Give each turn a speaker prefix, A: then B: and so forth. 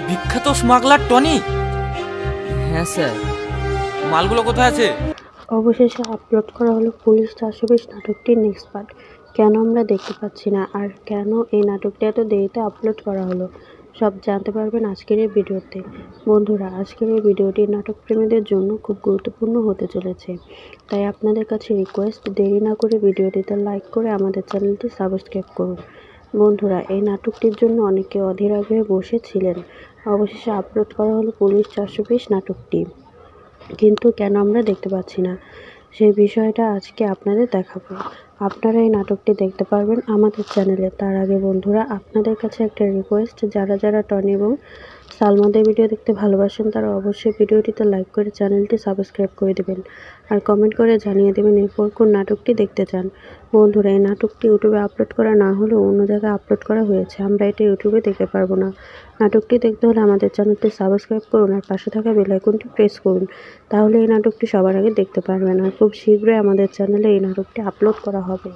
A: বিখ্যাত smuggler Tony.
B: হ্যাঁ sir.
A: মালগুলো কোথায় আছে?
C: অবশেষে আপলোড করা হলো পুলিশ 420 নাটকটির নেক্সট পার্ট। কেন আমরা দেখতে পাচ্ছি না আর কেন এই নাটকটি এত দেরিতে আপলোড করা হলো সব জানতে পারবেন আজকের এই ভিডিওতে। বন্ধুরা, আজকের এই ভিডিওটি নাটক প্রেমীদের জন্য খুব গুরুত্বপূর্ণ হতে চলেছে, তাই আপনাদের কাছে রিকোয়েস্ট, দেরি না করে ভিডিওটিতে লাইক করে আমাদের চ্যানেলটি সাবস্ক্রাইব করুন। বন্ধুরা, এই নাটকটির জন্য অনেকে অধীর আগ্রহে বসেছিলেন। অবশেষে আপলোড করা হলো পুলিশ 420 নাটকটি, কিন্তু কেন আমরা দেখতে পাচ্ছি না সেই বিষয়টা আজকে আপনাদের দেখাবো। আপনারা এই নাটকটি দেখতে পারবেন আমাদের চ্যানেলে। তার আগে বন্ধুরা, আপনাদের কাছে একটা রিকোয়েস্ট, যারা যারা টনি এবং সালমাদের ভিডিও দেখতে ভালোবাসেন তারা অবশ্যই ভিডিওটিতে লাইক করে চ্যানেলটি সাবস্ক্রাইব করে দেবেন আর কমেন্ট করে জানিয়ে দেবেন এরপর কোন নাটকটি দেখতে চান। বন্ধুরা, এই নাটকটি ইউটিউবে আপলোড করা না হলেও অন্য জায়গায় আপলোড করা হয়েছে, আমরা এটা ইউটিউবে দেখতে পারবো না। নাটকটি দেখতে হলে আমাদের চ্যানেলটি সাবস্ক্রাইব করুন আর পাশে থাকা বেল আইকনটি প্রেস করুন, তাহলে এই নাটকটি সবার আগে দেখতে পারবেন। আর খুব শীঘ্রই আমাদের চ্যানেলে এই নাটকটি আপলোড করা হবে।